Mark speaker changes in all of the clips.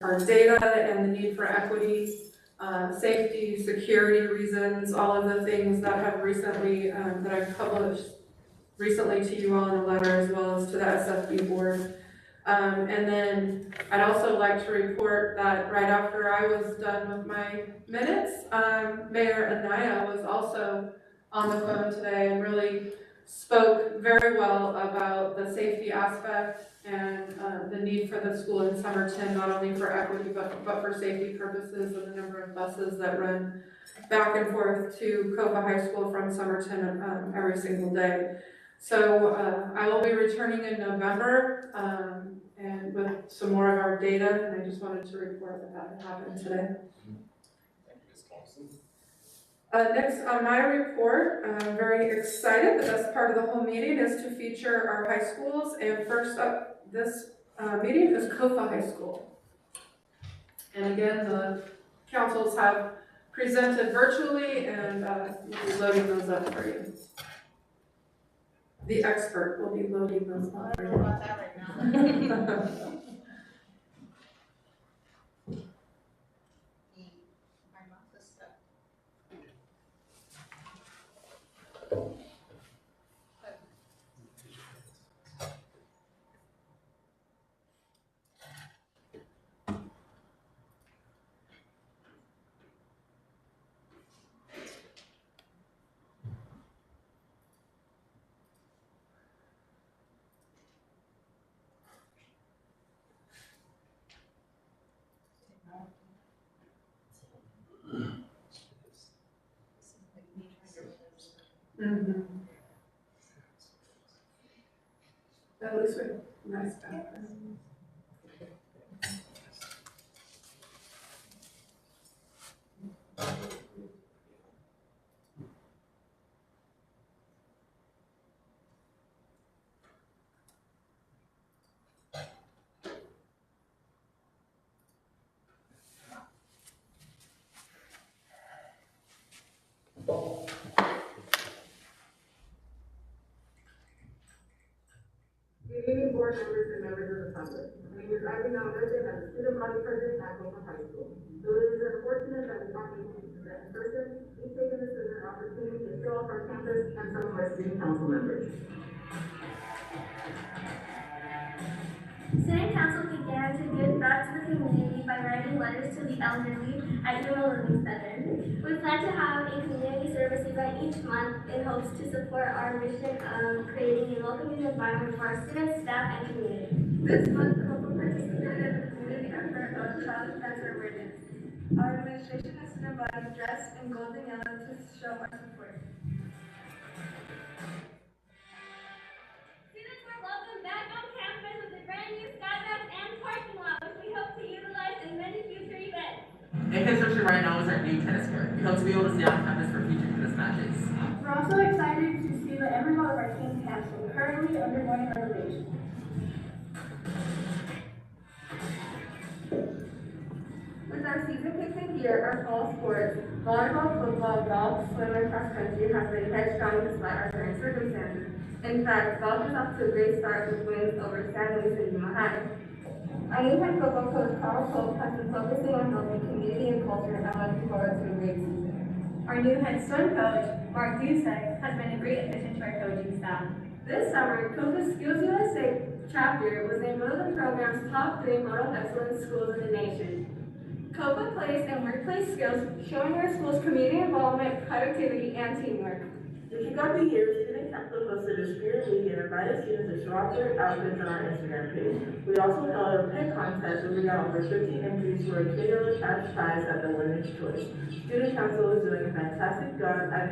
Speaker 1: Our data and the need for equity, safety, security reasons, all of the things that have recently, that I've published recently to you all in a letter as well as to the SFB board. And then I'd also like to report that right after I was done with my minutes, Mayor Anaya was also on the phone today and really spoke very well about the safety aspect and the need for the school in Somerton, not only for equity, but for safety purposes, and the number of buses that run back and forth to Kofa High School from Somerton every single day. So I will be returning in November and with some more of our data, and I just wanted to report that happened today.
Speaker 2: Thank you, Ms. Thompson.
Speaker 1: Next on my report, I'm very excited. The best part of the whole meeting is to feature our high schools, and first up this meeting is Kofa High School. And again, the councils have presented virtually, and we'll be loading those up for you. The expert will be loading those up.
Speaker 3: I don't know about that right now. My mouth is stuck.
Speaker 1: Mm-hmm. That looks like a nice background.
Speaker 4: Good evening, board members and members of the public. My name is Ivy Alvarez, I'm the student body president at Kofa High School. So it is unfortunate that we aren't able to present in person. We've taken this as an opportunity to show off our campus and some of our student council members.
Speaker 5: Student Council began to give back to the community by writing letters to the elderly at UMO Learning Center. We plan to have a community service event each month in hopes to support our mission of creating a welcoming environment for our students, staff, and community. This month, Kofa participated in the community effort of child cancer awareness. Our administration and student body dressed in gold and yellow to show our support.
Speaker 6: Students were welcomed back on campus with a brand new skybox and parking lot, which we hope to utilize in many future events.
Speaker 7: In construction right now is our new tennis court. We hope to be able to stay on campus for future tennis matches.
Speaker 5: We're also excited to see the end result of our team castle, currently undergoing renovation.
Speaker 4: our fall sports, volleyball, football, golf, swim, and cross country have been headstrong despite our current circumstances. In fact, golf is off to a great start with wins over San Luis and Yuma High. Our new head football coach, Carl Pope, has been focusing on building community and culture, and I'm looking forward to a great season.
Speaker 6: Our new head swim coach, Mark Dusek, has been a great addition to our coaching staff.
Speaker 4: This summer, Copa's Skills USA chapter was named one of the program's top 3 model excellence schools in the nation. COPA plays in workplace skills, showing our school's community involvement, productivity, and teamwork. To kick off the year, Student Council hosted a spirit week and invited students to show off their outfits on our Instagram page. We also held a pet contest where we got over 15 entries for a $2 cash prize at the winner's choice. Student Council is doing a fantastic job at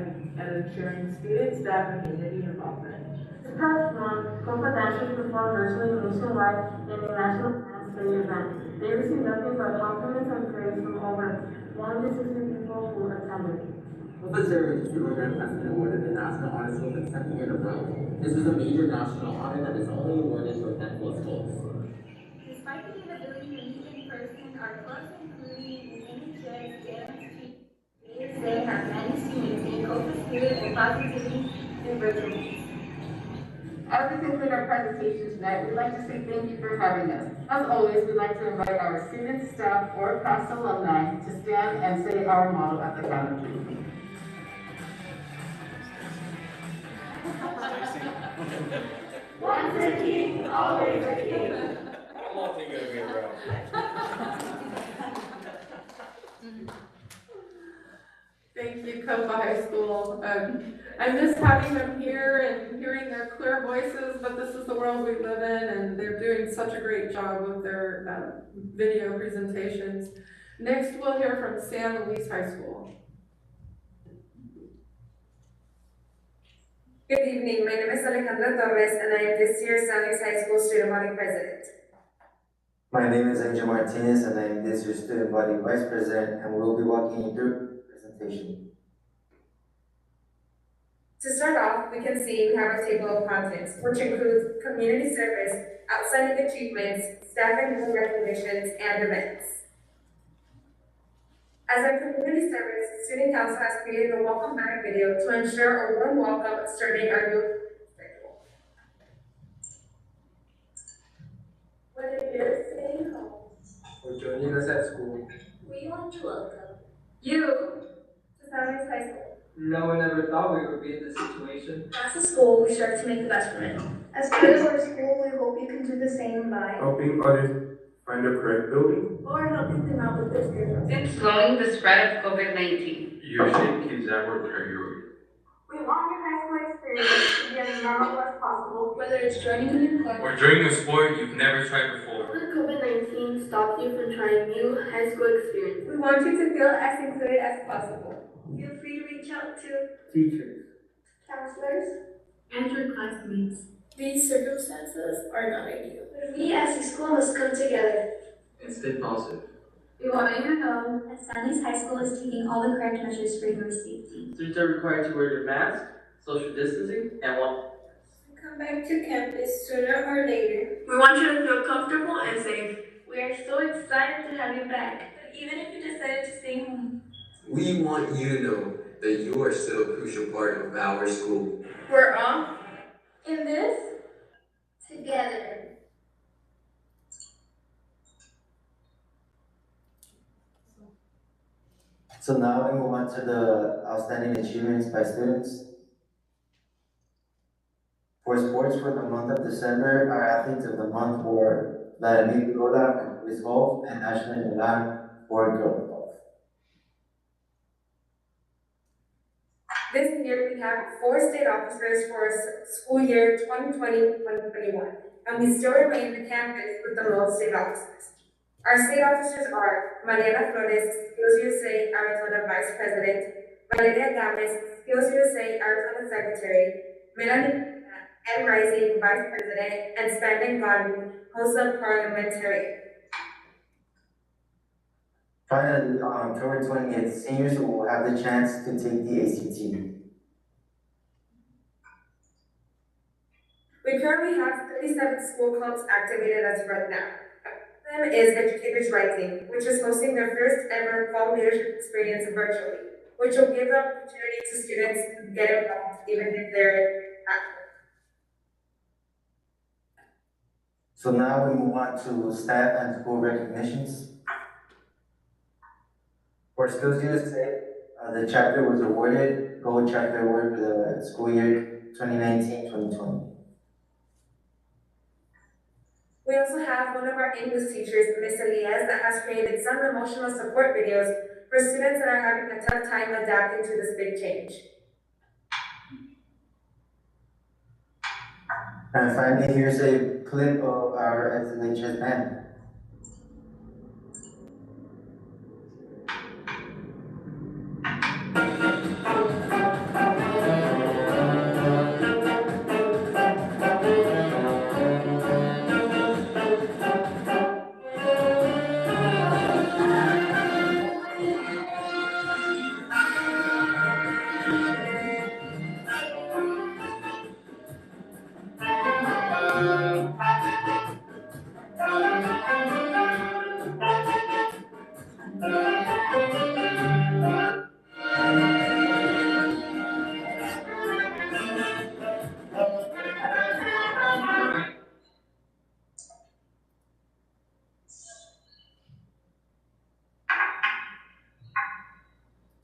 Speaker 4: ensuring student, staff, and community involvement. This past month, COPA dancers performed virtually nationwide in a national dance day event. They received nothing but compliments and praise from over 160 people who attended.
Speaker 7: Officers, the program has been awarded the National Honor School for the second year in a row. This is a major national honor that is only awarded to a handful of schools.
Speaker 6: Despite the inability to meet in person, our clubs, including NHS, JMST,
Speaker 4: They have managed to maintain COPA spirit and positivity in virtual meetings. As we conclude our presentation tonight, we'd like to say thank you for having us. As always, we'd like to invite our students, staff, or past alumni to stand and say our motto at the count of 3. Once a king, always a king.
Speaker 2: I'm not thinking of it around.
Speaker 1: Thank you, Copa High School. I miss having them here and hearing their clear voices, but this is the world we live in, and they're doing such a great job with their video presentations. Next, we'll hear from San Luis High School.
Speaker 8: Good evening, my name is Alejandra Torres and I am this year's San Luis High School Student Body President.
Speaker 9: My name is Angel Martinez and I am this year's Student Body Vice President and we'll be walking you through the presentation.
Speaker 8: To start off, we can see we have a table of contents, which includes community service, outstanding achievements, staff and recognitions, and events. As our community service, Student Council has created a welcome back video to ensure a warm welcome starting our new schedule.
Speaker 5: Whether you're staying home,
Speaker 9: For joining us at school.
Speaker 5: we want to welcome
Speaker 8: You to San Luis High School.
Speaker 10: No one ever thought we would be in this situation.
Speaker 5: As a school, we strive to make the best from it. As part of our school, we hope you can do the same by
Speaker 11: helping others find the correct building,
Speaker 5: or helping them out with their schedules.
Speaker 8: In slowing the spread of COVID-19.
Speaker 11: UHSD Kids Network priority.
Speaker 4: We want your high school experience to be as memorable as possible.
Speaker 5: Whether it's joining a new club
Speaker 11: Or joining a sport you've never tried before.
Speaker 4: Let COVID-19 stop you from trying new high school experiences.
Speaker 8: We want you to feel as included as possible.
Speaker 5: feel free to reach out to
Speaker 9: Teachers.
Speaker 5: counselors.
Speaker 4: And your classmates.
Speaker 5: These circumstances are not ideal, but we as a school must come together.
Speaker 10: And stay positive.
Speaker 4: We want you to know
Speaker 5: As San Luis High School is taking all the correct measures for your safety.
Speaker 10: Students are required to wear their mask, social distancing, and
Speaker 5: Come back to campus sooner or later.
Speaker 4: we want you to feel comfortable and safe.
Speaker 5: We are so excited to have you back. But even if you decided to stay home,
Speaker 12: We want you to know that you are still a crucial part of our school.
Speaker 8: We're all
Speaker 5: in this, together.
Speaker 9: So now we move on to the outstanding achievements by students. For sports for the month of December, our athletes of the month were Vladimir Roda for boys golf and Ashley Milan for girls golf.
Speaker 8: This year, we have 4 state officers for school year 2020-2021, and we still remain the campus with the most state officers. Our state officers are Mariana Flores, Skills USA Arizona Vice President, Valeria Gomez, Skills USA Arizona Secretary, Melanie and Rising Vice President, and Spandon Godwin, HOSA Parliamentarian.
Speaker 9: Finally, on October 20th, seniors will have the chance to take the ACT.
Speaker 8: We currently have 37 school clubs activated as of right now. them is Educators Rising, which is hosting their first ever fall leadership experience virtually, which will give the opportunity to students to get involved even if they're at home.
Speaker 9: So now we move on to staff and school recognitions. For Skills USA, the chapter was awarded Gold Chapter Award for the school year 2019-2020.
Speaker 8: We also have one of our English teachers, Miss Elias, that has created some emotional support videos for students that are having a tough time adapting to this big change.
Speaker 9: And finally, here's a clip of our SLHS band.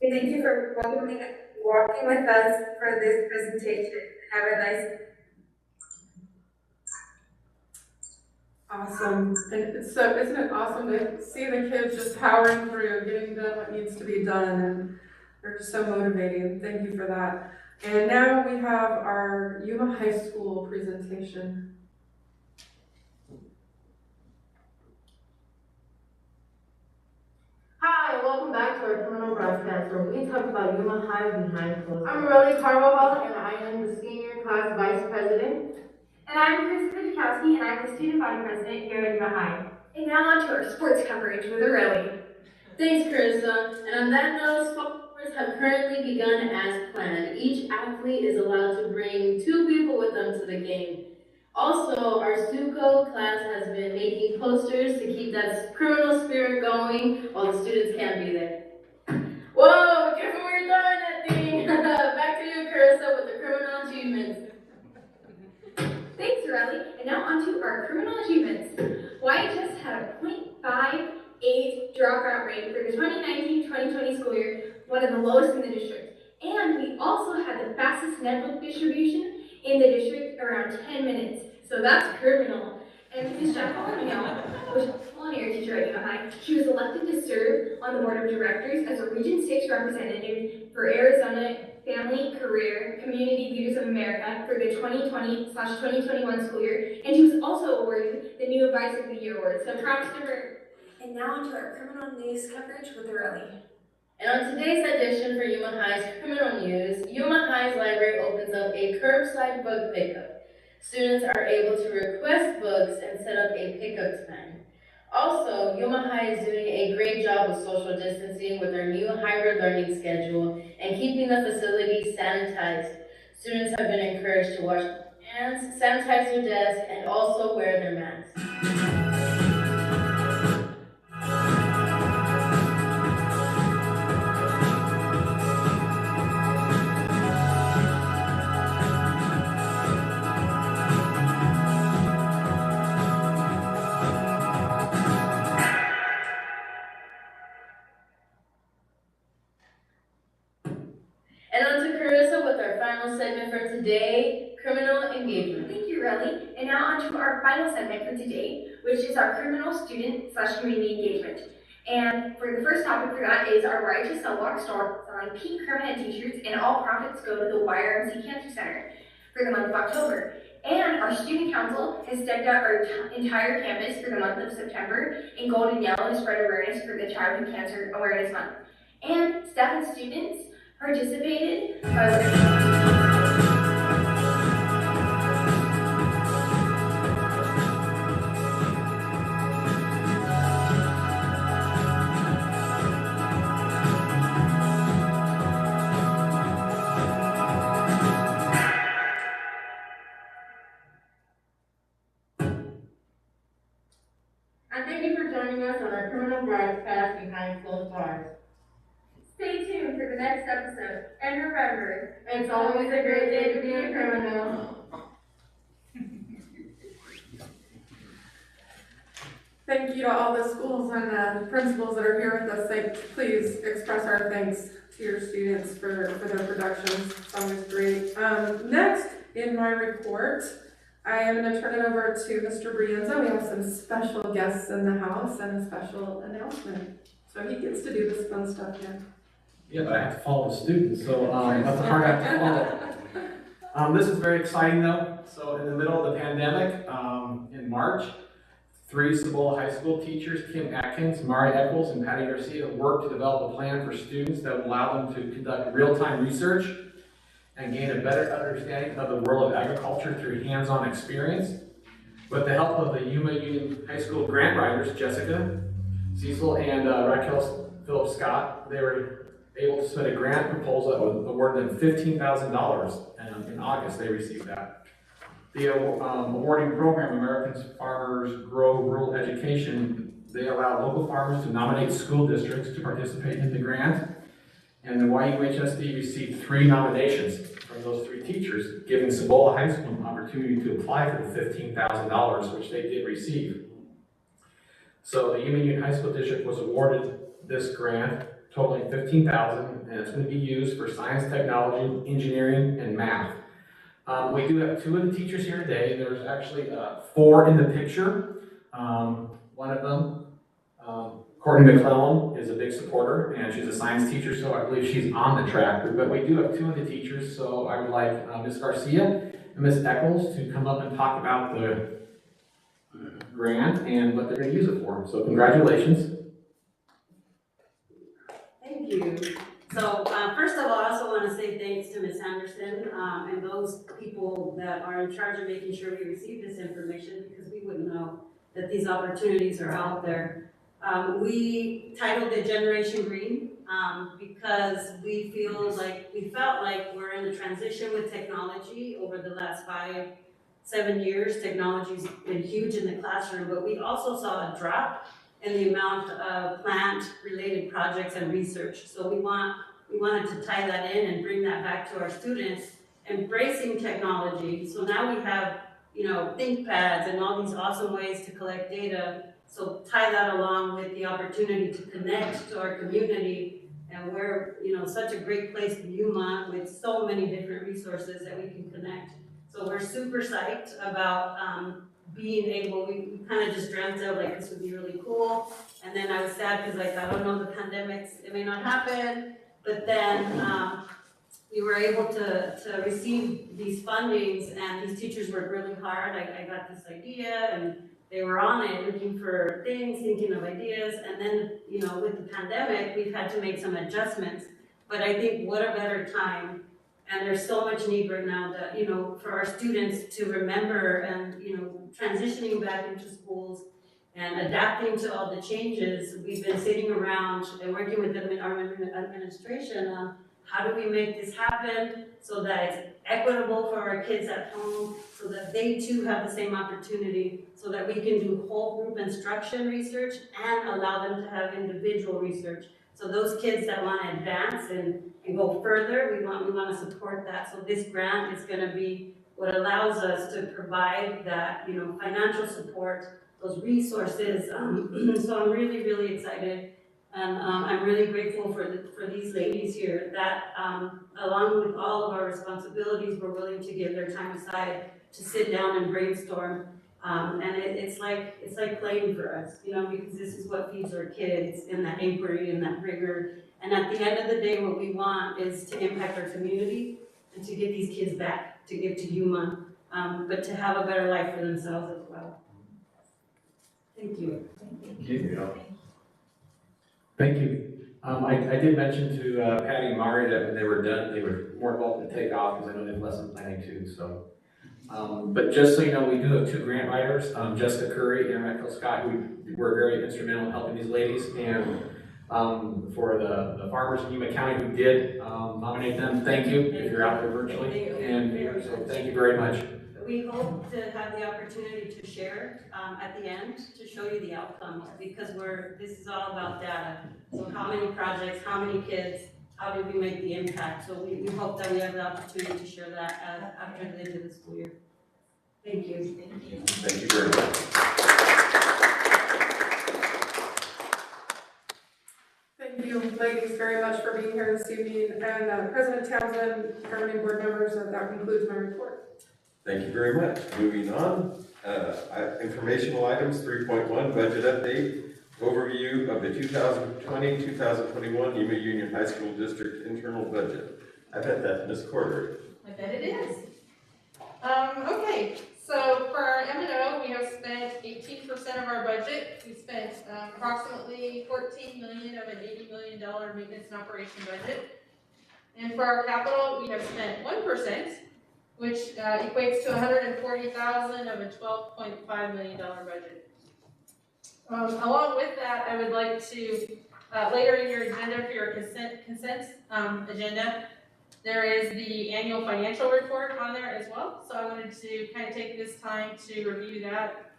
Speaker 8: Thank you for walking with us for this presentation. Have a nice day.
Speaker 1: Awesome. And so isn't it awesome to see the kids just powering through, getting done what needs to be done, and they're just so motivating. Thank you for that. And now we have our Yuma High School presentation.
Speaker 13: Hi, welcome back to our criminal broadcast where we talk about Yuma High behind closed doors. I'm Roly Carvajal and I am the senior class vice president.
Speaker 14: And I'm Chris Kwiatkowski, and I'm the student body president here at Yuma High. And now on to our sports coverage with Aurelie.
Speaker 13: Thanks, Carissa. And on that note, sports have currently begun as planned. Each athlete is allowed to bring 2 people with them to the game. Also, our Suco class has been making posters to keep that criminal spirit going while the students can't be there. Whoa, careful where you're throwing that thing. Back to you, Carissa, with the criminal achievements.
Speaker 14: Thanks, Aurelie. And now on to our criminal achievements. YHS had a 0.58 dropout rate for the 2019-2020 school year, one of the lowest in the district. And we also had the fastest netbook distribution in the district, around 10 minutes. So that's criminal. And Ms. Jacqueline was a culinary teacher at Yuma High. She was elected to serve on the board of directors as a Region 6 representative for Arizona Family, Career, Community Leaders of America for the 2020/2021 school year, and she was also awarded the New Advisor of the Year award, so props to her.
Speaker 5: And now on to our criminal news coverage with Aurelie.
Speaker 13: And on today's edition for Yuma High's Criminal News, Yuma High's library opens up a curbside book pickup. Students are able to request books and set up a pickup time. Also, Yuma High is doing a great job with social distancing with their new hybrid learning schedule and keeping the facility sanitized. Students have been encouraged to wash their hands, sanitize their desks, and also wear their masks. And on to Carissa with our final segment for today, criminal engagement.
Speaker 14: Thank you, Aurelie. And now on to our final segment for today, which is our criminal student/community engagement. And for the first topic for that is our Righteous Sunblock store selling pink permanent t-shirts, and all profits go to the YRMC Cancer Center for the month of October. And our student council has decked out our entire campus for the month of September in gold and yellow to spread awareness for the Childhood Cancer Awareness Month. And staff and students participated by
Speaker 13: And thank you for joining us on our criminal broadcast behind closed doors.
Speaker 5: Stay tuned for the next episode, and remember,
Speaker 13: It's always a great day to be a criminal.
Speaker 1: Thank you to all the schools and principals that are here with us. Please express our thanks to your students for their productions. It's always great. Next in my report, I am going to turn it over to Mr. Brienza. We have some special guests in the house and a special announcement. So he gets to do this fun stuff now.
Speaker 15: Yeah, but I have to follow the students, so that's a hard act to follow. This is very exciting though. So in the middle of the pandemic, in March, 3 Cibola High School teachers, Kim Atkins, Mari Eccles, and Patty Garcia, worked to develop a plan for students that would allow them to conduct real-time research and gain a better understanding of the world of agriculture through hands-on experience. With the help of the Yuma Union High School grant writers, Jessica Cecil and Raquel Phillips Scott, they were able to submit a grant proposal that would award them $15,000, and in August they received that. The awarding program, American Farmers Grow Rural Education, they allow local farmers to nominate school districts to participate in the grant. And the YUHSD received 3 nominations from those 3 teachers, giving Cibola High School an opportunity to apply for the $15,000, which they did receive. So the Yuma Union High School District was awarded this grant, totaling $15,000, and it's going to be used for science, technology, engineering, and math. We do have 2 of the teachers here today. There's actually 4 in the picture. One of them, Courtney McClellan, is a big supporter, and she's a science teacher, so I believe she's on the track. But we do have 2 of the teachers, so I would like Ms. Garcia and Ms. Eccles to come up and talk about the grant and what they're going to use it for. So congratulations.
Speaker 16: Thank you. So first of all, I also want to say thanks to Ms. Anderson and those people that are in charge of making sure we receive this information, because we wouldn't know that these opportunities are out there. We titled it Generation Green because we felt like we're in a transition with technology over the last 5-7 years. Technology's been huge in the classroom, but we also saw a drop in the amount of plant-related projects and research. So we wanted to tie that in and bring that back to our students, embracing technology. So now we have, ThinkPads and all these awesome ways to collect data. So tie that along with the opportunity to connect to our community, and we're, such a great place in Yuma with so many different resources that we can connect. So we're super psyched about being able, we kind of just dreamt of like this would be really cool. And then I was sad because I don't know, the pandemics, it may not happen. But then we were able to receive these fundings, and these teachers worked really hard. I got this idea and they were on it, looking for things, thinking of ideas. And then, with the pandemic, we've had to make some adjustments. But I think what a better time. And there's so much need right now that, for our students to remember and, transitioning back into schools and adapting to all the changes. We've been sitting around and working with our administration on how do we make this happen so that it's equitable for our kids at home, so that they too have the same opportunity, so that we can do whole group instruction research and allow them to have individual research. So those kids that want to advance and go further, we want to support that. So this grant is going to be what allows us to provide that, financial support, those resources. So I'm really, really excited, and I'm really grateful for these ladies here that, along with all of our responsibilities, were willing to give their time aside to sit down and brainstorm. And it's like playing for us, because this is what feeds our kids in that inquiry and that rigor. And at the end of the day, what we want is to impact our community and to get these kids back, to give to Yuma, but to have a better life for themselves as well. Thank you.
Speaker 15: Thank you. Thank you. I did mention to Patty and Mari that when they were done, they were more welcome to take off, because I know they've lesson planning too. So, but just so you know, we do have 2 grant writers, Jessica Curry and Raquel Scott, who were very instrumental in helping these ladies, and for the farmers in Yuma County who did nominate them. Thank you if you're out there virtually, and so thank you very much.
Speaker 16: we hope to have the opportunity to share at the end to show you the outcomes, because this is all about data. So how many projects, how many kids, how did we make the impact? So we hope that we have the opportunity to share that after the end of the school year. Thank you. Thank you.
Speaker 17: Thank you very much.
Speaker 1: Thank you, ladies, very much for being here this evening. And President Townsend, governing board members, that concludes my report.
Speaker 17: Thank you very much. Moving on, informational items 3.1, budget update. Overview of the 2020-2021 Yuma Union High School District internal budget. I bet that's Ms. Corder.
Speaker 18: I bet it is. Okay, so for our M&O, we have spent 18% of our budget. We spent approximately $14 million of an $80 million maintenance and operation budget. And for our capital, we have spent 1%, which equates to $140,000 of a $12.5 million budget. Along with that, I would like to, later in your agenda, for your consent agenda, there is the annual financial report on there as well. So I wanted to kind of take this time to review that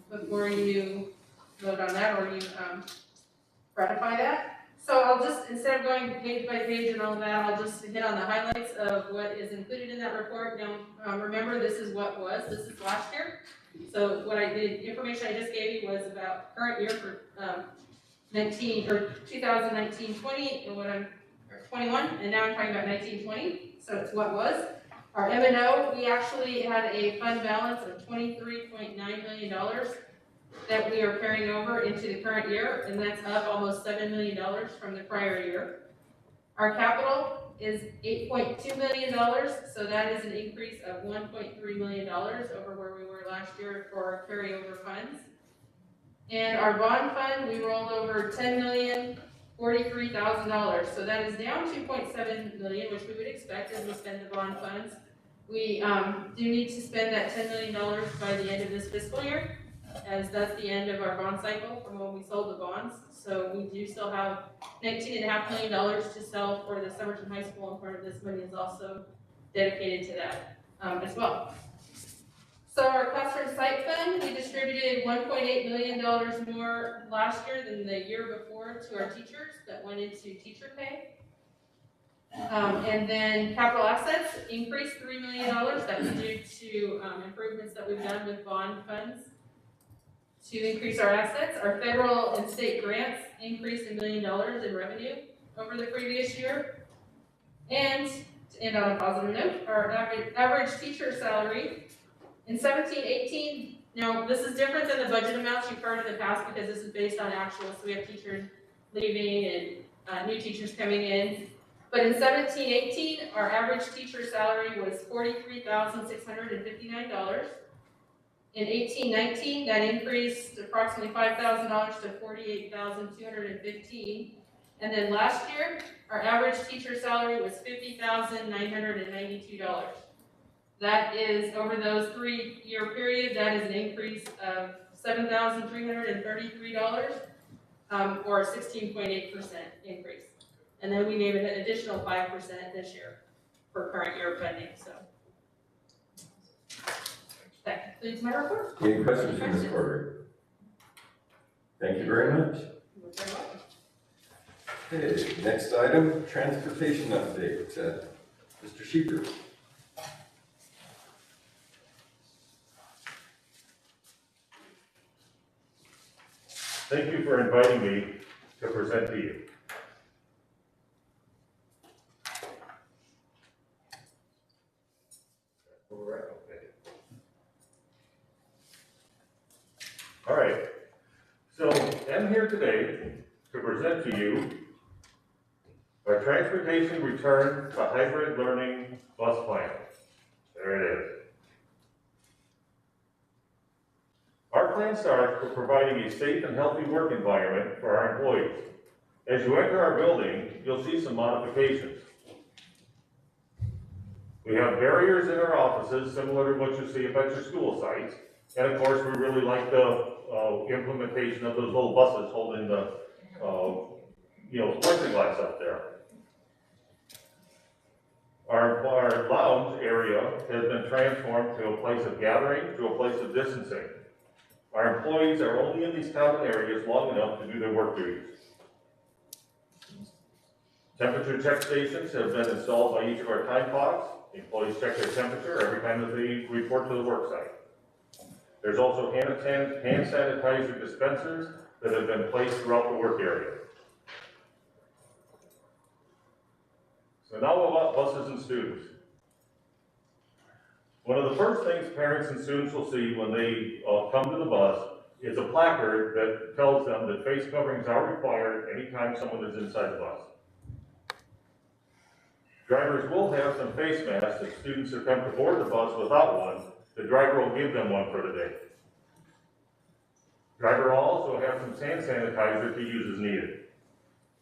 Speaker 18: before you vote on that or you ratify that. So I'll just, instead of going page by page and all that, I'll just hit on the highlights of what is included in that report. Now, remember, this is this is last year. So what the information I just gave you was about current year for 2019-20, and what I'm 21, and now I'm talking about 1920, so it's what was. Our M&O, we actually had a fund balance of $23.9 million that we are carrying over into the current year, and that's up almost $7 million from the prior year. Our capital is $8.2 million, so that is an increase of $1.3 million over where we were last year for our carryover funds. And our bond fund, we rolled over $10,043,000, so that is down $2.7 million, which we would expect as we spend the bond funds. We do need to spend that $10 million by the end of this fiscal year, as that's the end of our bond cycle from when we sold the bonds. So we do still have $19.5 million to sell for the Somerton High School, and part of this money is also dedicated to that as well. So our classroom site fund, we distributed $1.8 million more last year than the year before to our teachers that went into teacher pay. And then capital assets increased $3 million. That's due to improvements that we've done with bond funds to increase our assets. Our federal and state grants increased $1 million in revenue over the previous year. And to end on a positive note, our average teacher salary in 17-18, now this is different than the budget amounts you've heard in the past because this is based on actual, so we have teachers leaving and new teachers coming in. But in 17-18, our average teacher salary was $43,659. In 18-19, that increased approximately $5,000 to $48,215. And then last year, our average teacher salary was $50,992. That is, over those 3-year period, that is an increase of $7,333, or a 16.8% increase. And then we gave it an additional 5% this year for current year funding. So that concludes my report.
Speaker 17: Any questions from Ms. Corder? Thank you very much. Okay, next item, transportation update. Mr. Sheeper.
Speaker 19: Thank you for inviting me to present to you. All right, so I'm here today to present to you our transportation return to hybrid learning bus plan. There it is. Our plan starts with providing a safe and healthy work environment for our employees. As you enter our building, you'll see some modifications. We have barriers in our offices, similar to what you see at your school sites. And of course, we really like the implementation of those little buses holding the, plexiglass up there. Our lounge area has been transformed to a place of gathering, to a place of distancing. Our employees are only in these common areas long enough to do their work duties. Temperature check stations have been installed by each of our time clocks. Employees check their temperature every time that they report to the work site. There's also hand sanitizer dispensers that have been placed throughout the work area. So now about buses and students. One of the first things parents and students will see when they come to the bus is a placard that tells them that face coverings are required anytime someone is inside the bus. Drivers will have some face masks if students attempt to board the bus without one. The driver will give them one for the day. Driver will also have some hand sanitizer to use as needed.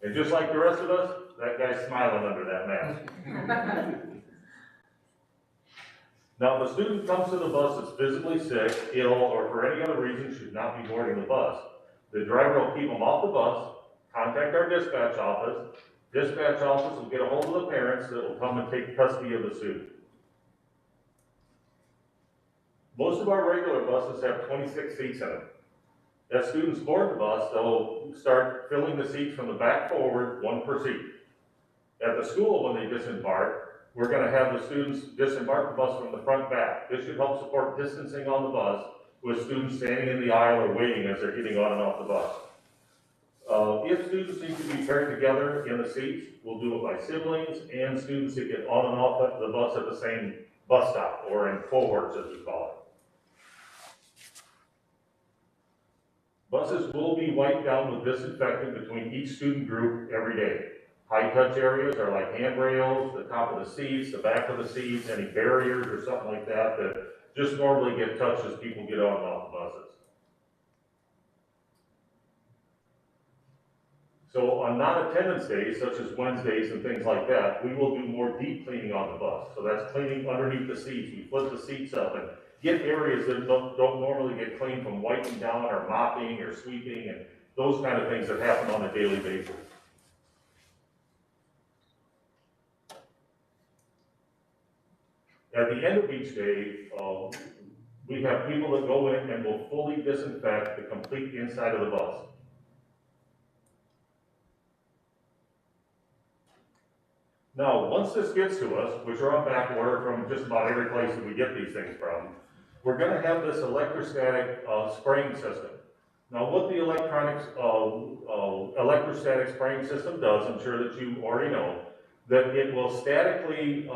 Speaker 19: And just like the rest of us, that guy's smiling under that mask. Now, if a student comes to the bus that's visibly sick, ill, or for any other reason should not be boarding the bus, the driver will keep them off the bus, contact our dispatch office. Dispatch office will get a hold of the parents that will come and take custody of the student. Most of our regular buses have 26 seats in them. As students board the bus, they'll start filling the seats from the back forward, one per seat. At the school, when they disembark, we're going to have the students disembark the bus from the front back. This should help support distancing on the bus with students standing in the aisle or waiting as they're getting on and off the bus. If students need to be paired together in the seats, we'll do it by siblings and students that get on and off the bus at the same bus stop, or in cohorts as we call it. Buses will be wiped down with disinfectant between each student group every day. High-touch areas are like handrails, the top of the seats, the back of the seats, any barriers or something like that that just normally get touched as people get on and off the buses. So on non-attendance days, such as Wednesdays and things like that, we will do more deep cleaning on the bus. So that's cleaning underneath the seats. We flip the seats up and get areas that don't normally get cleaned from wiping down or mopping or sweeping and those kind of things that happen on a daily basis. At the end of each day, we have people that go in and will fully disinfect the complete inside of the bus. Now, once this gets to us, which are on back order from just about every place that we get these things from, we're going to have this electrostatic spraying system. Now, what the electrostatic spraying system does, I'm sure that you already know, that it will statically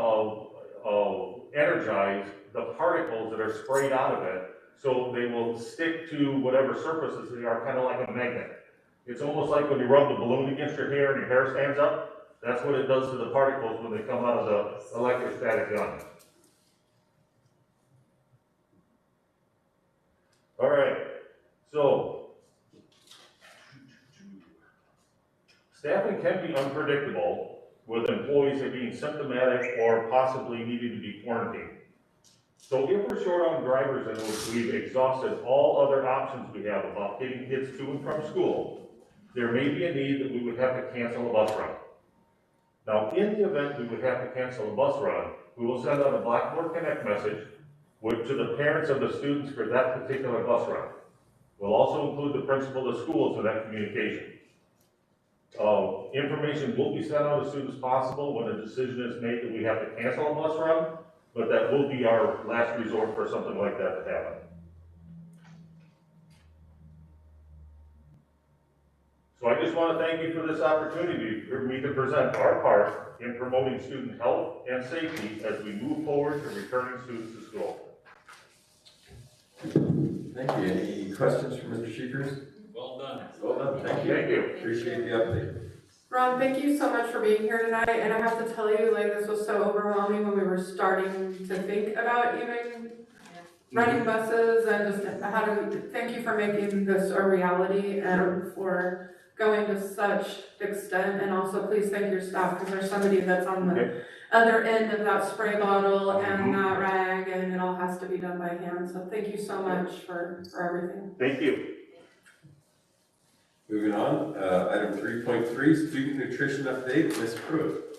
Speaker 19: energize the particles that are sprayed out of it, so they will stick to whatever surfaces they are, kind of like a magnet. It's almost like when you rub the balloon against your hair and your hair stands up. That's what it does to the particles when they come out of the electrostatic gun. All right, so staffing can be unpredictable with employees that being symptomatic or possibly needing to be quarantined. So if we're short on drivers and we've exhausted all other options we have about getting kids to and from school, there may be a need that we would have to cancel a bus run. Now, in the event we would have to cancel a bus run, we will send out a Blackboard Connect message to the parents of the students for that particular bus run. We'll also include the principal of the schools in that communication. Information will be sent out as soon as possible when a decision is made that we have to cancel a bus run, but that will be our last resort for something like that to happen. So I just want to thank you for this opportunity for me to present our part in promoting student health and safety as we move forward to returning students to school.
Speaker 17: Thank you. Any questions from Mr. Sheekers?
Speaker 2: Well done.
Speaker 17: Well done. Thank you.
Speaker 19: Thank you.
Speaker 17: Appreciate the update.
Speaker 1: Ron, thank you so much for being here tonight, and I have to tell you, like, this was so overwhelming when we were starting to think about even running buses and just how do we, thank you for making this a reality and for going to such extent, and also please thank your staff, because there's somebody that's on the other end of that spray bottle and that rag, and it all has to be done by hand, so thank you so much for everything.
Speaker 19: Thank you.
Speaker 17: Moving on, item 3.3, student nutrition update, Ms. Pruitt.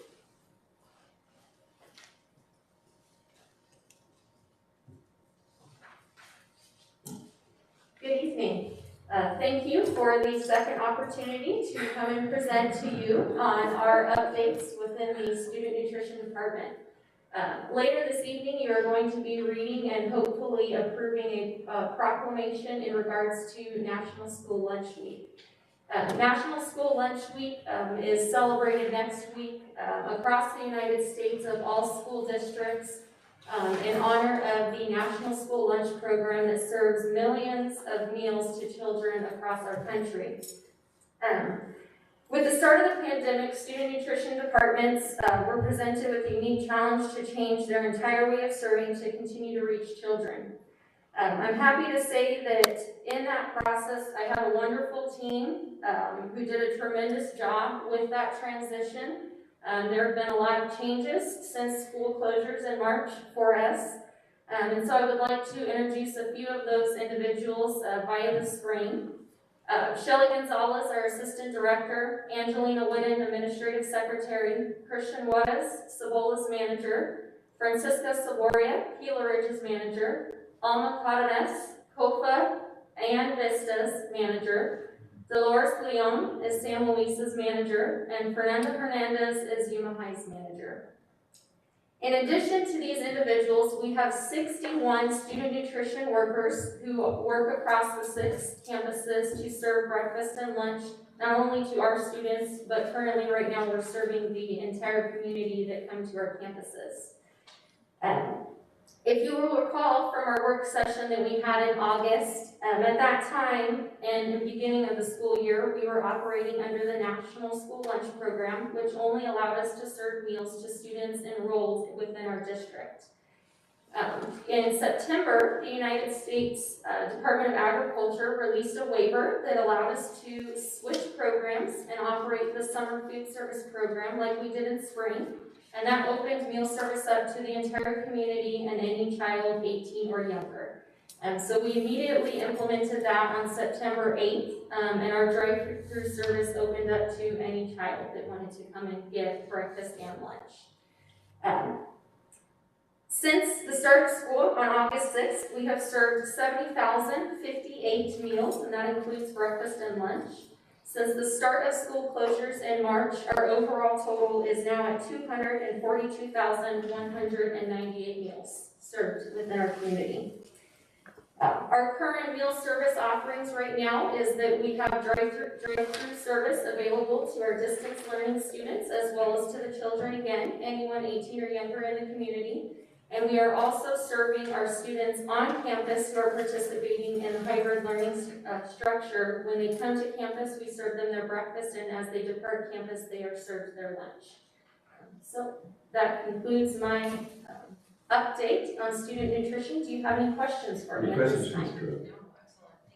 Speaker 6: Good evening. Thank you for the second opportunity to come and present to you on our updates within the Student Nutrition Department. Later this evening, you are going to be reading and hopefully approving a proclamation in regards to National School Lunch Week. National School Lunch Week is celebrated next week across the United States of all school districts in honor of the National School Lunch Program that serves millions of meals to children across our country. With the start of the pandemic, student nutrition departments were presented with a unique challenge to change their entire way of serving to continue to reach children. I'm happy to say that in that process, I have a wonderful team who did a tremendous job with that transition. There have been a lot of changes since school closures in March for us. And so I would like to introduce a few of those individuals via the screen. Shelly Gonzalez, our Assistant Director, Angelina Whitten, Administrative Secretary, Christian Juarez, Cebola's Manager, Francisca Saboria, Gila Ridge's Manager, Alma Cardenas, COFA and Vista's Manager, Dolores Leon is San Luis's Manager, and Fernanda Hernandez is Yuma High's Manager. In addition to these individuals, we have 61 student nutrition workers who work across the 6 campuses to serve breakfast and lunch, not only to our students, but currently right now we're serving the entire community that come to our campuses. If you will recall from our work session that we had in August, at that time, in the beginning of the school year, we were operating under the National School Lunch Program, which only allowed us to serve meals to students enrolled within our district. In September, the United States Department of Agriculture released a waiver that allowed us to switch programs and operate the summer food service program like we did in spring. And that opened meal service up to the entire community and any child 18 or younger. So we immediately implemented that on September 8th, and our drive-through service opened up to any child that wanted to come and get breakfast and lunch. Since the start of school on August 6th, we have served 70,058 meals, and that includes breakfast and lunch. Since the start of school closures in March, our overall total is now at 242,198 meals served within our community. Our current meal service offerings right now is that we have drive-through service available to our distance learning students as well as to the children, again, anyone 18 or younger in the community. And we are also serving our students on campus who are participating in the hybrid learning structure. When they come to campus, we serve them their breakfast, and as they depart campus, they are served their lunch. So that concludes my update on student nutrition. Do you have any questions for me at this time?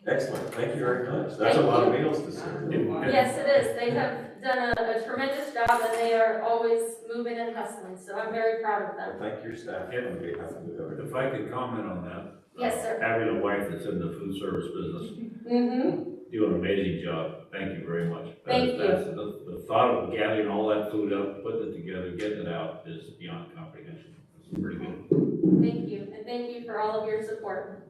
Speaker 17: Excellent, thank you very much. That's a lot of meals to serve.
Speaker 6: Yes, it is. They have done a tremendous job, and they are always moving and hustling, so I'm very proud of them.
Speaker 17: Thank your staff on behalf of the government.
Speaker 2: If I could comment on that.
Speaker 6: Yes, sir.
Speaker 2: Having a wife that's in the food service business, do an amazing job. Thank you very much.
Speaker 6: Thank you.
Speaker 2: The thought of gathering all that food up, putting it together, getting it out is beyond comprehension. It's pretty good.
Speaker 6: Thank you, and thank you for all of your support.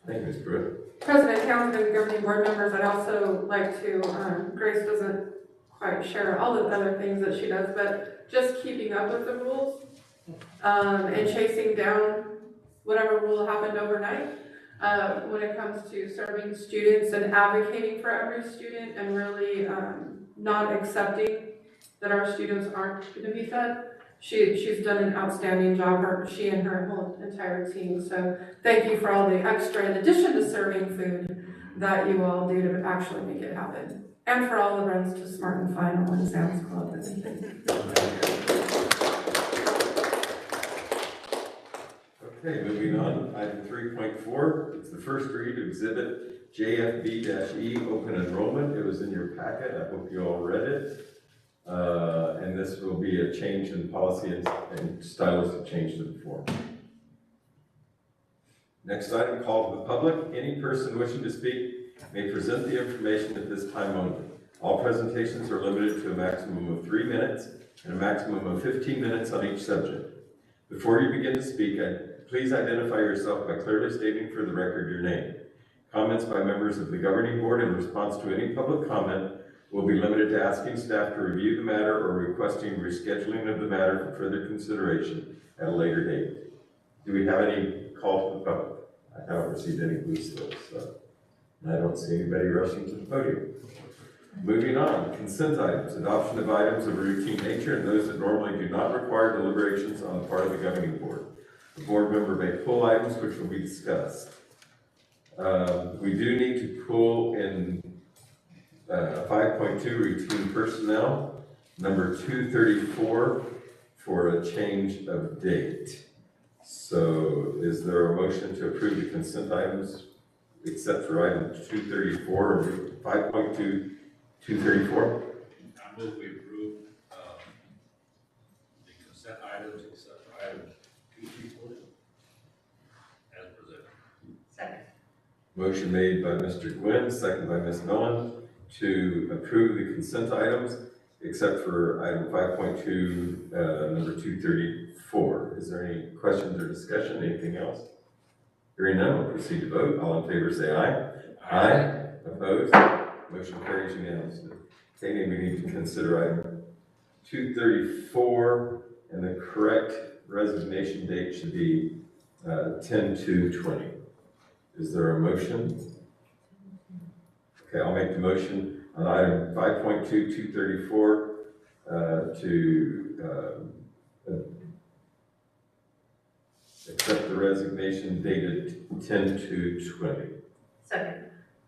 Speaker 17: Thank you, Ms. Pruitt.
Speaker 1: President Townsend and governing board members, I'd also like to, Grace doesn't quite share all the other things that she does, but just keeping up with the rules and chasing down whatever rule happened overnight when it comes to serving students and advocating for every student and really not accepting that our students aren't going to be fed. She's done an outstanding job, she and her whole entire team. So thank you for all the extra, in addition to serving food, that you all do to actually make it happen. And for all the runs to Smart and Final and Sam's Club and everything.
Speaker 17: Okay, moving on, item 3.4, it's the first read of exhibit JFB-E, open enrollment. It was in your packet, I hope you all read it. And this will be a change in policy and stylistic change to the form. Next item, call to the public. Any person wishing to speak may present the information at this time only. All presentations are limited to a maximum of 3 minutes and a maximum of 15 minutes on each subject. Before you begin to speak, please identify yourself by clearly stating for the record your name. Comments by members of the governing board in response to any public comment will be limited to asking staff to review the matter or requesting rescheduling of the matter for further consideration at a later date. Do we have any call to the public? I haven't received any blue slips, so I don't see anybody rushing to the podium. Moving on, consent items, adoption of items of routine nature and those that normally do not require deliberations on the part of the governing board. The board member may pull items which will be discussed. We do need to pull in 5.2 routine personnel, number 234 for a change of date. So is there a motion to approve the consent items except for item 234 or 5.2 234?
Speaker 2: I move we approve the consent items except for items 234 as presented.
Speaker 13: Second.
Speaker 17: Motion made by Mr. Gwynn, second by Ms. Millen, to approve the consent items except for item 5.2, number 234. Is there any questions or discussion? Anything else? Hearing none, we'll proceed to vote. All in favor say aye. Aye. Opposed? Motion carries unanimously. Okay, we need to consider item 234, and the correct resignation date should be 10/2/20. Is there a motion? Okay, I'll make the motion on item 5.2 234 to accept the resignation dated 10/2/20.
Speaker 13: Second.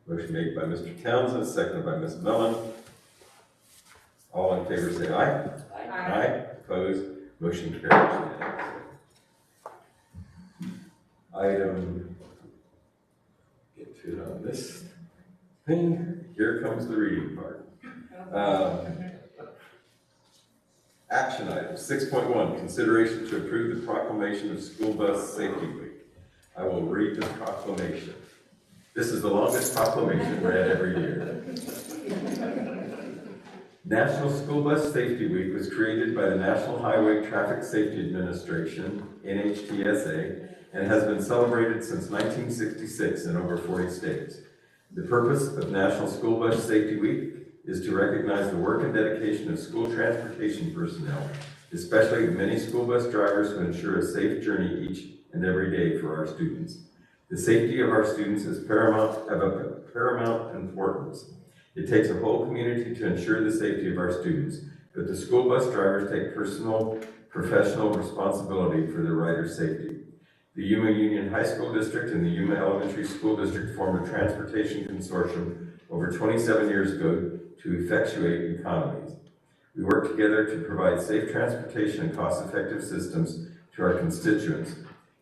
Speaker 17: Motion made by Mr. Townsend, seconded by Ms. Mellon. All in favor say aye. Aye. Opposed? Motion carries unanimously. Item, get to it on this thing. Here comes the reading part. Action item 6.1, consideration to approve the proclamation of School Bus Safety Week. I will read the proclamation. This is the longest proclamation read every year. National School Bus Safety Week was created by the National Highway Traffic Safety Administration, NHTSA, and has been celebrated since 1966 in over 40 states. The purpose of National School Bus Safety Week is to recognize the work and dedication of school transportation personnel, especially the many school bus drivers who ensure a safe journey each and every day for our students. The safety of our students is of paramount importance. It takes a whole community to ensure the safety of our students, but the school bus drivers take personal, professional responsibility for their riders' safety. The Yuma Union High School District and the Yuma Elementary School District formed a transportation consortium over 27 years ago to effectuate economies. We work together to provide safe transportation and cost-effective systems to our constituents,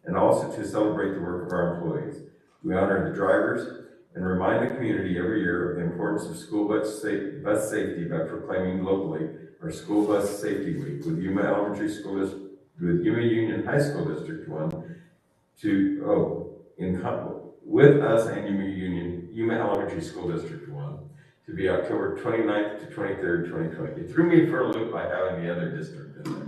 Speaker 17: and also to celebrate the work of our employees. We honor the drivers and remind the community every year of the importance of school bus safety by proclaiming locally our School Bus Safety Week with Yuma Elementary School with Yuma Union High School District 1 with us and Yuma Elementary School District 1 to be October 29th to 23rd, 2020. It threw me for a loop by having the other district in there.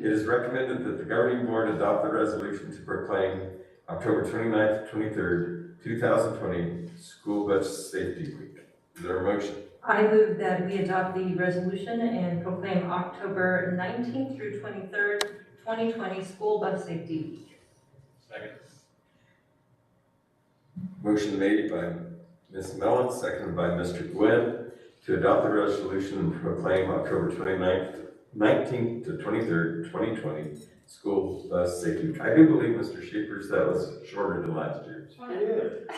Speaker 17: It is recommended that the governing board adopt the resolution to proclaim October 29th to 23rd, 2020 School Bus Safety Week. Is there a motion?
Speaker 13: I move that we adopt the resolution and proclaim October 19th through 23rd, 2020 School Bus Safety Week.
Speaker 2: Second.
Speaker 17: Motion made by Ms. Mellon, seconded by Mr. Gwynn, to adopt the resolution and proclaim October 19th to 23rd, 2020 School Bus Safety Week. I do believe, Mr. Sheepers, that was shorter than last year's.
Speaker 19: It is. I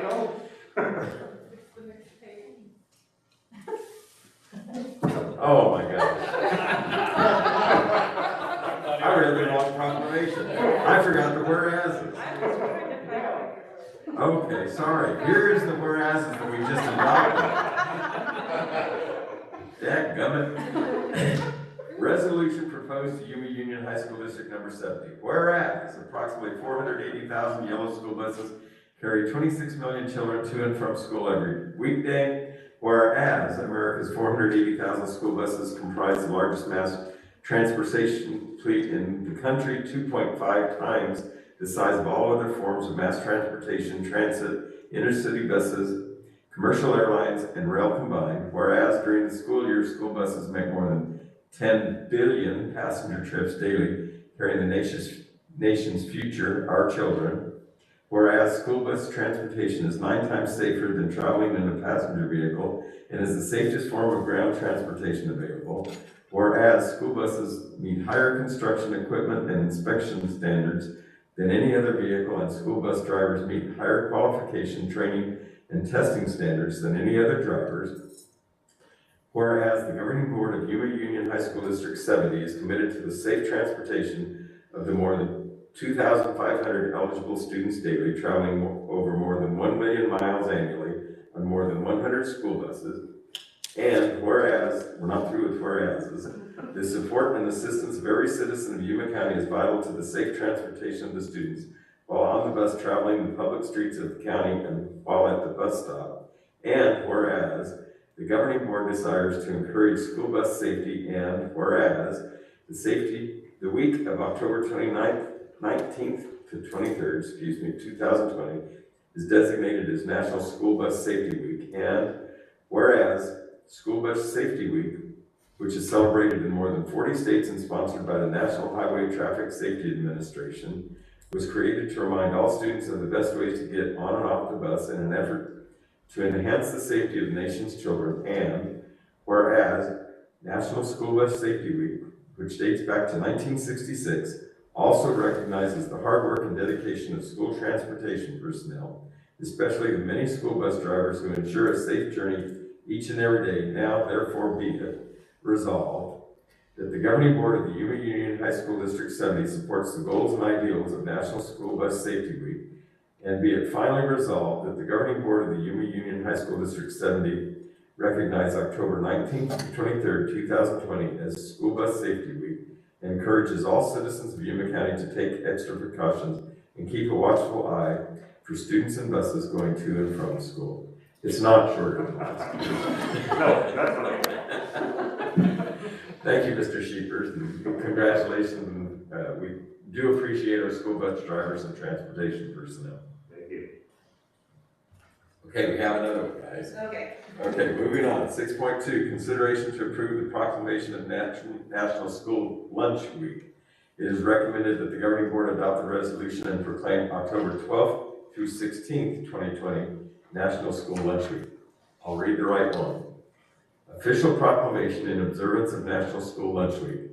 Speaker 19: know.
Speaker 17: Oh my gosh. I read the wrong proclamation. I forgot the whereases. Okay, sorry. Here's the whereases that we just adopted. Dadgummit. Resolution proposed to Yuma Union High School District number 70. Whereas approximately 480,000 yellow school buses carry 26 million children to and from school every weekday. Whereas America's 480,000 school buses comprise the largest mass transportation fleet in the country, 2.5 times the size of all other forms of mass transportation, transit, intercity buses, commercial airlines, and rail combined, whereas during the school year, school buses make more than 10 billion passenger trips daily, carrying the nation's future, our children. Whereas school bus transportation is 9 times safer than traveling in a passenger vehicle and is the safest form of ground transportation available. Whereas school buses meet higher construction equipment and inspection standards than any other vehicle, and school bus drivers meet higher qualification, training, and testing standards than any other drivers. Whereas the governing board of Yuma Union High School District 70 is committed to the safe transportation of the more than 2,500 eligible students daily, traveling over more than 1 million miles annually on more than 100 school buses. And whereas, we're not through with whereases, the support and assistance of every citizen of Yuma County is vital to the safe transportation of the students while on the bus traveling the public streets of the county and while at the bus stop. And whereas, the governing board desires to encourage school bus safety, and whereas, the week of October 19th to 23rd, 2020, is designated as National School Bus Safety Week, and whereas School Bus Safety Week, which is celebrated in more than 40 states and sponsored by the National Highway Traffic Safety Administration, was created to remind all students of the best ways to get on and off the bus in an effort to enhance the safety of the nation's children, and whereas National School Bus Safety Week, which dates back to 1966, also recognizes the hard work and dedication of school transportation personnel, especially the many school bus drivers who ensure a safe journey each and every day. Now, therefore, be it resolved that the governing board of the Yuma Union High School District 70 supports the goals and ideals of National School Bus Safety Week, and be it finally resolved that the governing board of the Yuma Union High School District 70 recognize October 19th to 23rd, 2020 as School Bus Safety Week, and encourages all citizens of Yuma County to take extra precautions and keep a watchful eye for students and buses going to and from school. It's not short.
Speaker 19: No, that's not.
Speaker 17: Thank you, Mr. Sheepers, and congratulations. We do appreciate our school bus drivers and transportation personnel.
Speaker 19: Thank you.
Speaker 17: Okay, we have another one, guys. Okay, moving on. 6.2, consideration to approve the proclamation of National School Lunch Week. It is recommended that the governing board adopt the resolution and proclaim October 12th through 16th, 2020, National School Lunch Week. I'll read the right one. Official proclamation in observance of National School Lunch Week.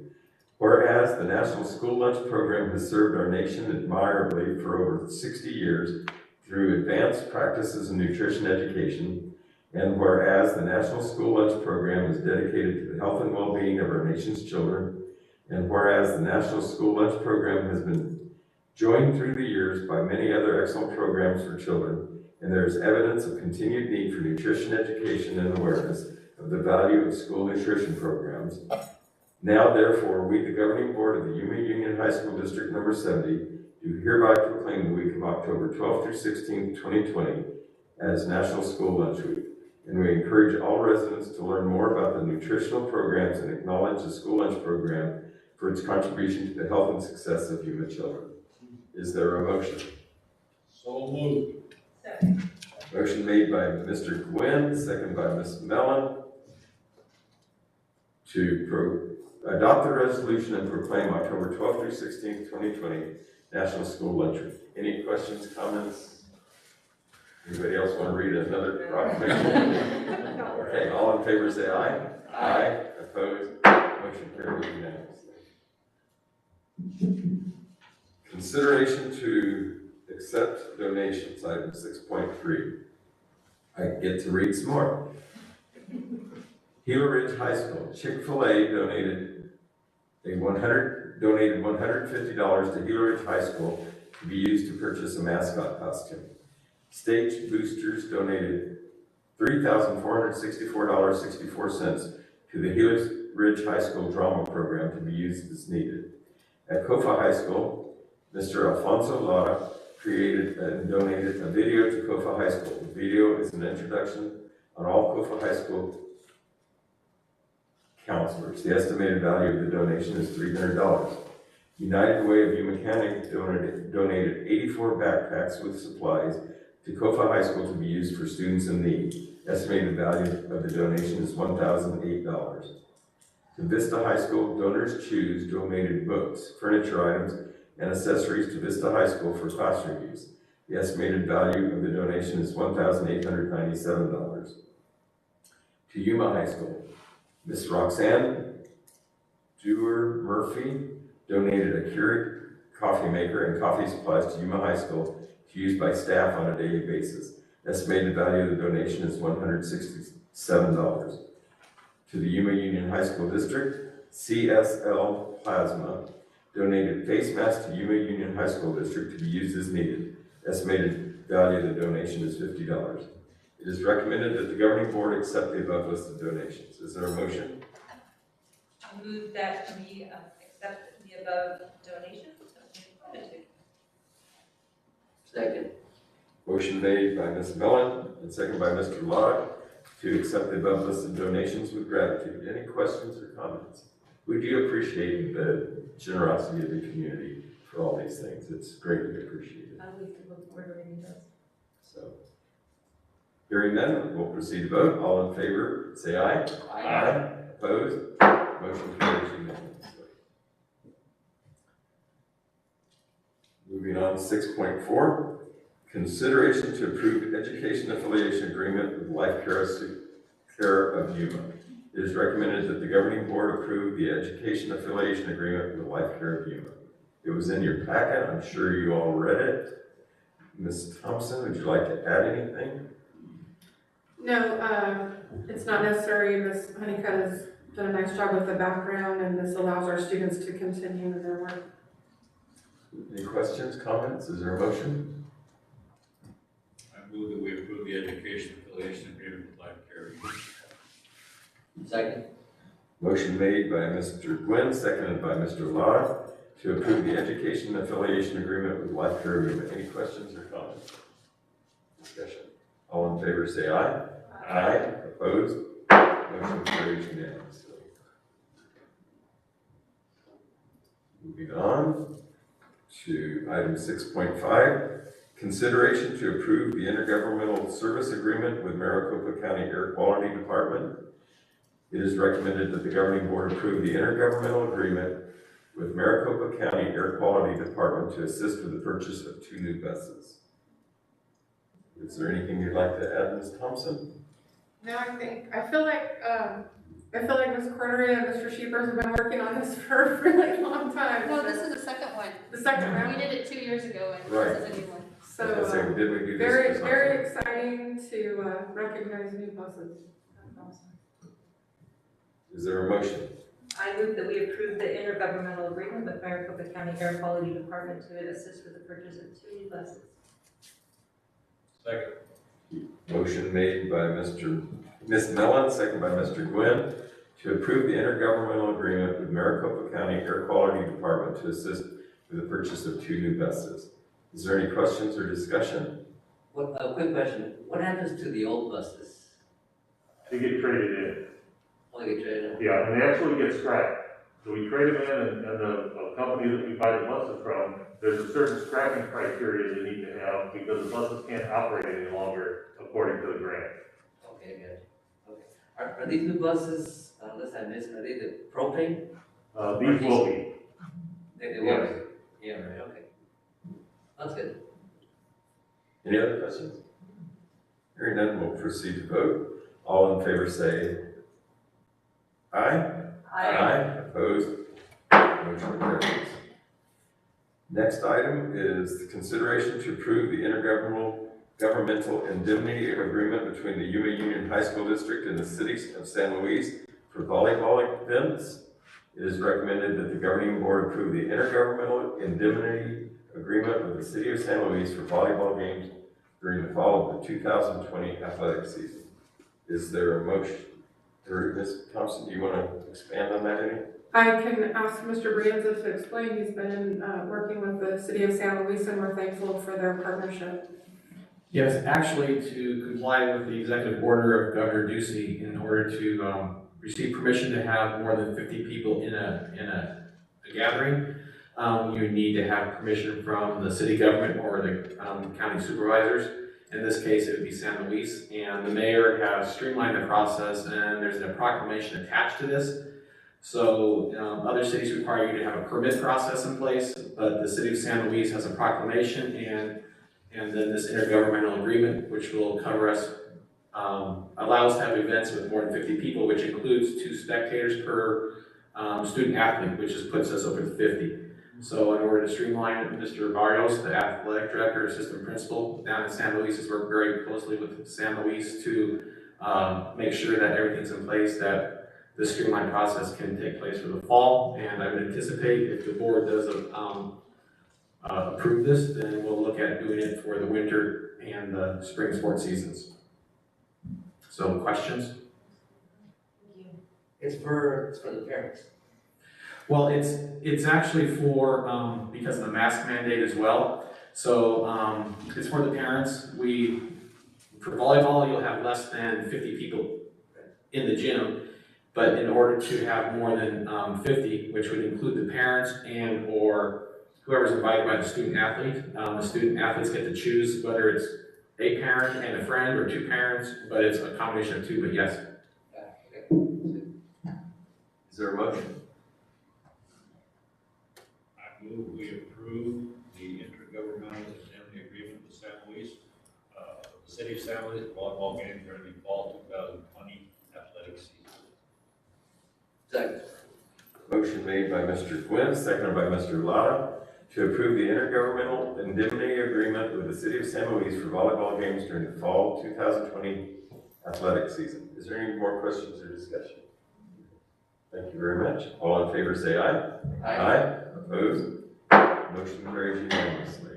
Speaker 17: Whereas the National School Lunch Program has served our nation admirably for over 60 years through advanced practices in nutrition education, and whereas the National School Lunch Program is dedicated to the health and well-being of our nation's children, and whereas the National School Lunch Program has been joined through the years by many other excellent programs for children, and there is evidence of continued need for nutrition education and awareness of the value of school nutrition programs. Now, therefore, we, the governing board of the Yuma Union High School District Number 70, do hereby proclaim the week of October 12th through 16th, 2020 as National School Lunch Week. And we encourage all residents to learn more about the nutritional programs and acknowledge the school lunch program for its contribution to the health and success of Yuma children. Is there a motion?
Speaker 2: So moved.
Speaker 17: Motion made by Mr. Gwynn, second by Ms. Mellon, to adopt the resolution and proclaim October 12th through 16th, 2020, National School Lunch Week. Any questions, comments? Anybody else want to read another proclamation? Okay, all in favor say aye. Aye. Opposed? Motion carries unanimously. Consideration to accept donations, item 6.3. I get to read some more. Gila Ridge High School, Chick-fil-A donated $150 to Gila Ridge High School to be used to purchase a mascot costume. Stage Boosters donated $3,464.64 to the Gila Ridge High School drama program to be used as needed. At Kofa High School, Mr. Alfonso Lara created and donated a video to Kofa High School. The video is an introduction on all Kofa High School counselors. The estimated value of the donation is $300. United Way of Yuma County donated 84 backpacks with supplies to Kofa High School to be used for students in need. Estimated value of the donation is $1,008. To Vista High School, donors choose donated books, furniture items, and accessories to Vista High School for classroom use. The estimated value of the donation is $1,897. To Yuma High School, Miss Roxanne Dewar Murphy donated a Keurig coffee maker and coffee supplies to Yuma High School to use by staff on a daily basis. Estimated value of the donation is $167. To the Yuma Union High School District, CSL Plasma donated face masks to Yuma Union High School District to be used as needed. Estimated value of the donation is $50. It is recommended that the governing board accept the above listed donations. Is there a motion?
Speaker 20: I move that we accept the above donations.
Speaker 10: Second.
Speaker 17: Motion made by Ms. Mellon and second by Mr. Locke to accept the above listed donations with gratitude. Any questions or comments? We do appreciate the generosity of the community for all these things. It's greatly appreciated.
Speaker 20: I would look forward to reading those.
Speaker 17: So, hearing none, we'll proceed to vote. All in favor, say aye.
Speaker 10: Aye.
Speaker 17: Opposed? Motion carries unanimously. Moving on to 6.4. Consideration to approve education affiliation agreement with Life Care of Yuma. It is recommended that the governing board approve the education affiliation agreement with Life Care of Yuma. It was in your packet. I'm sure you all read it. Ms. Thompson, would you like to add anything?
Speaker 1: No, it's not necessary. Ms. Honeycutt has done a nice job with the background, and this allows our students to continue in their work.
Speaker 17: Any questions, comments? Is there a motion?
Speaker 2: I move that we approve the education affiliation agreement with Life Care.
Speaker 10: Second.
Speaker 17: Motion made by Mr. Gwynn, seconded by Mr. Law to approve the education affiliation agreement with Life Care Agreement. Any questions or comments? Discussion. All in favor say aye. Aye. Opposed? Motion carries unanimously. Moving on to item 6.5. Consideration to approve the intergovernmental service agreement with Maricopa County Air Quality Department. It is recommended that the governing board approve the intergovernmental agreement with Maricopa County Air Quality Department to assist with the purchase of 2 new buses. Is there anything you'd like to add, Ms. Thompson?
Speaker 1: No, I feel like Ms. Cornery and Mr. Sheepers have been working on this for a really long time.
Speaker 3: No, this is the second one.
Speaker 1: The second round?
Speaker 3: We did it 2 years ago, and
Speaker 17: Right.
Speaker 3: this is a new one.
Speaker 1: So,
Speaker 17: did we do this
Speaker 1: very,
Speaker 17: for something?
Speaker 1: very exciting to recognize new buses.
Speaker 17: Is there a motion?
Speaker 20: I move that we approve the intergovernmental agreement with Maricopa County Air Quality Department to assist with the purchase of 2 new buses.
Speaker 2: Second.
Speaker 17: Motion made by Ms. Mellon, second by Mr. Gwynn, to approve the intergovernmental agreement with Maricopa County Air Quality Department to assist with the purchase of 2 new buses. Is there any questions or discussion?
Speaker 10: What, a quick question. What happens to the old buses?
Speaker 19: They get traded in.
Speaker 10: Oh, they get traded in?
Speaker 19: Yeah, and they actually get scrapped. So we trade them in, and the company that we buy the buses from, there's a certain scrapping criteria they need to have because the buses can't operate any longer according to the grant.
Speaker 10: Okay, good. Okay. Are these new buses, unless I missed, are they the propane?
Speaker 19: These will be.
Speaker 10: They will
Speaker 19: Yes.
Speaker 10: be? Yeah, right, okay. That's good.
Speaker 17: Any other questions? Hearing none, we'll proceed to vote. All in favor say aye. Aye. Opposed? Motion carries. Next item is the consideration to approve the intergovernmental indemnity agreement between the Yuma Union High School District and the City of San Luis for volleyball events. It is recommended that the governing board approve the intergovernmental indemnity agreement with the City of San Luis for volleyball games during the fall of the 2020 athletic season. Is there a motion? Or Ms. Thompson, do you want to expand on that any?
Speaker 1: I can ask Mr. Brianza to explain. He's been working with the City of San Luis, and we're thankful for their partnership.
Speaker 15: Yes, actually, to comply with the executive order of Governor Ducey, in order to receive permission to have more than 50 people in a gathering, you need to have permission from the city government or the county supervisors. In this case, it would be San Luis, and the mayor has streamlined the process, and there's a proclamation attached to this. So other cities require you to have a permit process in place, but the city of San Luis has a proclamation and then this intergovernmental agreement, which will cover us, allow us to have events with more than 50 people, which includes 2 spectators per student athlete, which just puts us over 50. So in order to streamline it, Mr. Barrios, the athletic director, assistant principal down in San Luis, has worked very closely with San Luis to make sure that everything's in place, that the streamlined process can take place for the fall. And I would anticipate if the board does approve this, then we'll look at doing it for the winter and the spring sports seasons. So questions?
Speaker 10: It's for the parents.
Speaker 15: Well, it's actually for, because of the mask mandate as well. So it's for the parents. For volleyball, you'll have less than 50 people in the gym, but in order to have more than 50, which would include the parents and or whoever's invited by the student athlete, the student athletes get to choose whether it's a parent and a friend or 2 parents, but it's a combination of 2, but yes.
Speaker 17: Is there a motion?
Speaker 2: I move we approve the intergovernmental indemnity agreement with San Luis, the city of San Luis volleyball game during the fall 2020 athletic season.
Speaker 10: Second.
Speaker 17: Motion made by Mr. Quinn, seconded by Mr. Lara, to approve the intergovernmental indemnity agreement with the city of San Luis for volleyball games during the fall 2020 athletic season. Is there any more questions or discussion? Thank you very much. All in favor say aye. Aye. Opposed? Motion carries unanimously.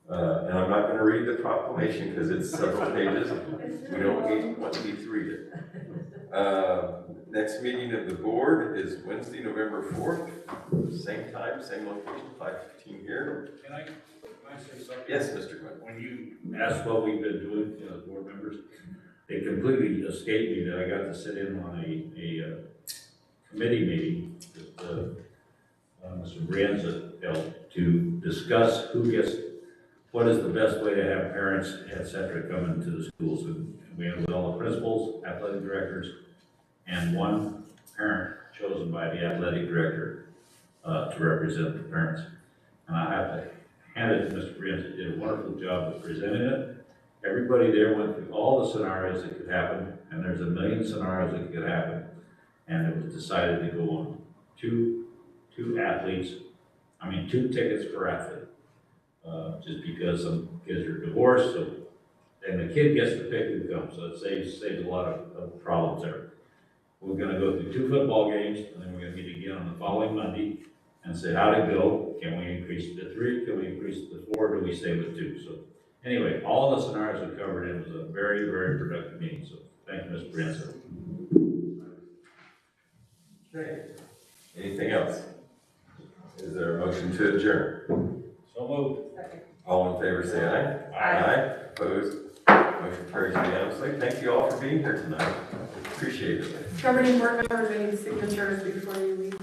Speaker 17: And I'm not going to read the proclamation because it's several pages. We don't want you to read it. Next meeting of the board is Wednesday, November 4th. Same time, same location, 5:15 here.
Speaker 2: Can I say something?
Speaker 17: Yes, Mr. Quinn.
Speaker 2: When you asked what we've been doing, board members, it completely escaped me that I got to sit in on a committee meeting that Mr. Brienza held to discuss what is the best way to have parents, et cetera, come into the schools. And we had with all the principals, athletic directors, and 1 parent chosen by the athletic director to represent the parents. And I have to hand it to Mr. Brienza, did a wonderful job of presenting it. Everybody there went through all the scenarios that could happen, and there's a million scenarios that could happen. And it was decided to go on 2 tickets per athlete. Just because some kids are divorced, and the kid gets to pick who comes, so it saves a lot of problems there. We're gonna go through 2 football games, and then we're gonna meet again on the following Monday and say, how'd it go? Can we increase it to 3? Can we increase it to 4? Do we stay with 2? So anyway, all the scenarios we covered, it was a very, very productive meeting. So thank you, Mr. Branson.
Speaker 17: Okay. Anything else? Is there a motion to adjourn?
Speaker 2: So moved.
Speaker 17: All in favor say aye. Aye. Opposed? Motion carries unanimously. Thank you all for being here tonight. Appreciate it.
Speaker 1: Governing board members, any signatures before you leave?